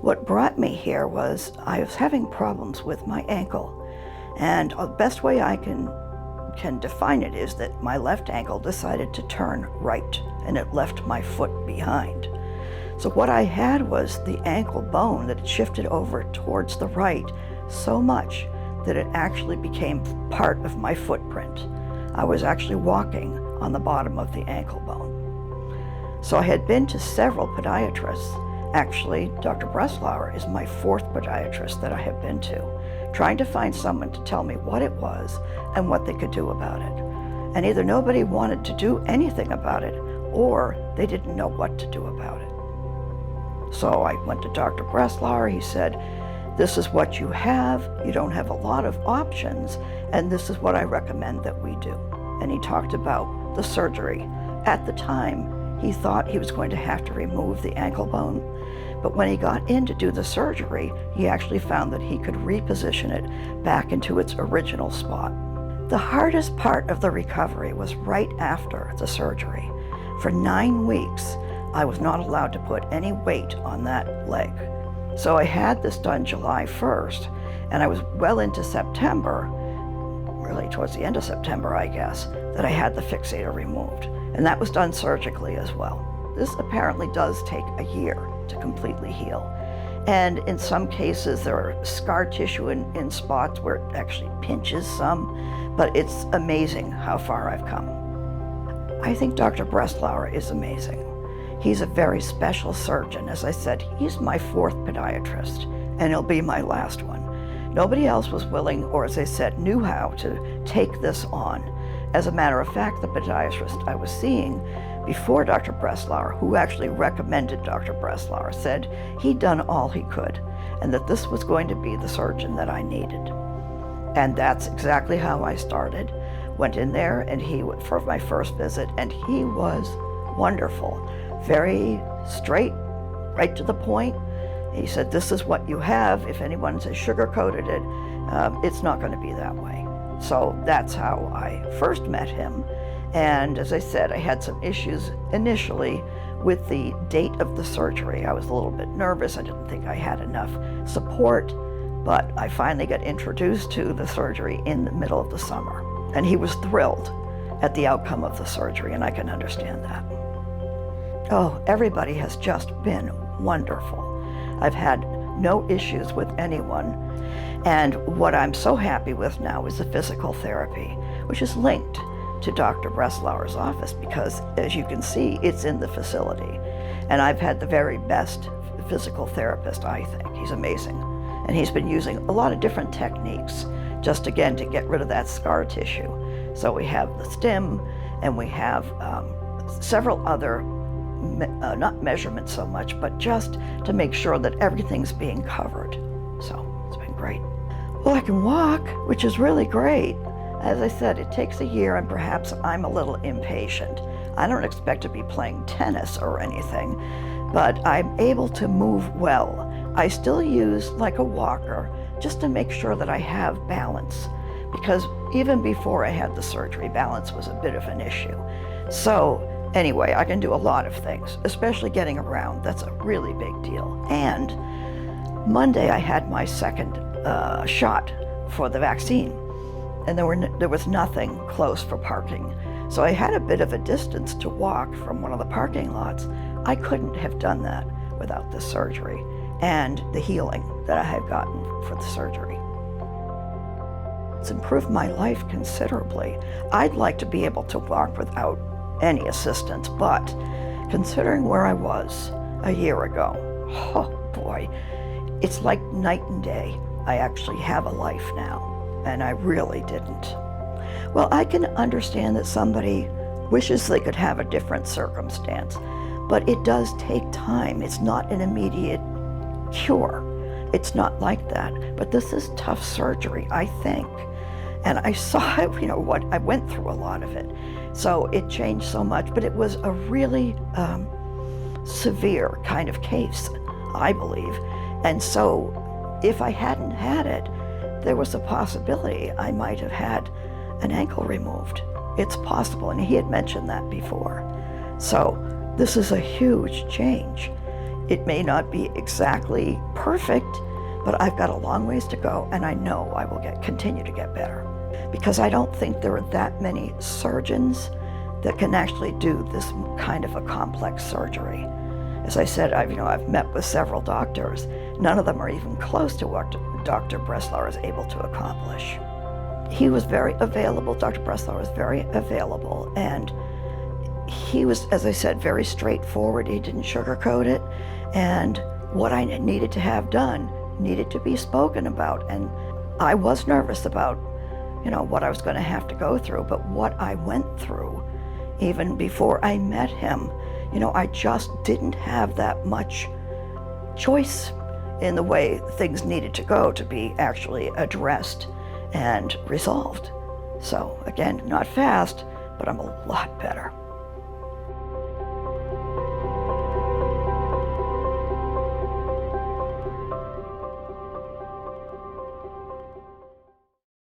What brought me here was I was having problems with my ankle, and the best way I can define it is that my left ankle decided to turn right, and it left my foot behind. So what I had was the ankle bone that had shifted over towards the right so much that it actually became part of my footprint. I was actually walking on the bottom of the ankle bone. So I had been to several podiatrists. Actually, Dr. Breslauer is my fourth podiatrist that I have been to, trying to find someone to tell me what it was and what they could do about it. And either nobody wanted to do anything about it, or they didn't know what to do about it. So I went to Dr. Breslauer. He said, "This is what you have. You don't have a lot of options, and this is what I recommend that we do." And he talked about the surgery. At the time, he thought he was going to have to remove the ankle bone, but when he got in to do the surgery, he actually found that he could reposition it back into its original spot. The hardest part of the recovery was right after the surgery. For 9 weeks, I was not allowed to put any weight on that leg. So I had this done July 1st, and I was well into September, really towards the end of September, I guess, that I had the fixator removed. And that was done surgically as well. This apparently does take a year to completely heal. And in some cases, there are scar tissue in spots where it actually pinches some, but it's amazing how far I've come. I think Dr. Breslauer is amazing. He's a very special surgeon. As I said, he's my fourth podiatrist, and he'll be my last one. Nobody else was willing, or as I said, knew how to take this on. As a matter of fact, the podiatrist I was seeing before Dr. Breslauer, who actually recommended Dr. Breslauer, said he'd done all he could, and that this was going to be the surgeon that I needed. And that's exactly how I started. Went in there, and he went for my first visit, and he was wonderful. Very straight, right to the point. He said, "This is what you have. If anyone has sugar-coated it, it's not going to be that way." So that's how I first met him. And as I said, I had some issues initially with the date of the surgery. I was a little bit nervous. I didn't think I had enough support, but I finally got introduced to the surgery in the middle of the summer. And he was thrilled at the outcome of the surgery, and I can understand that. Oh, everybody has just been wonderful. I've had no issues with anyone. And what I'm so happy with now is the physical therapy, which is linked to Dr. Breslauer's office because, as you can see, it's in the facility. And I've had the very best physical therapist, I think. He's amazing. And he's been using a lot of different techniques just, again, to get rid of that scar tissue. So we have the stim, and we have several other not measurements so much, but just to make sure that everything's being covered. So it's been great. Well, I can walk, which is really great. As I said, it takes a year, and perhaps I'm a little impatient. I don't expect to be playing tennis or anything, but I'm able to move well. I still use like a walker just to make sure that I have balance, because even before I had the surgery, balance was a bit of an issue. So anyway, I can do a lot of things, especially getting around. That's a really big deal. And Monday, I had my second shot for the vaccine, and there was nothing close for parking. So I had a bit of a distance to walk from one of the parking lots. I couldn't have done that without this surgery and the healing that I have gotten for the surgery. It's improved my life considerably. I'd like to be able to walk without any assistance, but considering where I was a year ago, oh boy, it's like night and day. I actually have a life now, and I really didn't. Well, I can understand that somebody wishes they could have a different circumstance, but it does take time. It's not an immediate cure. It's not like that, but this is tough surgery, I think. And I saw, what I went through a lot of it. So it changed so much, but it was a really severe kind of case, I believe. And so if I hadn't had it, there was a possibility I might have had an ankle removed. It's possible, and he had mentioned that before. So this is a huge change. It may not be exactly perfect, but I've got a long ways to go, and I know I will continue to get better, because I don't think there are that many surgeons that can actually do this kind of a complex surgery. As I said, I've met with several doctors. None of them are even close to what Dr. Breslauer is able to accomplish. He was very available. Dr. Breslauer was very available, and he was, as I said, very straightforward. He didn't sugarcoat it, and what I needed to have done needed to be spoken about. And I was nervous about, what I was going to have to go through, but what I went through, even before I met him, I just didn't have that much choice in the way things needed to go to be actually addressed and resolved. So again, not fast, but I'm a lot better.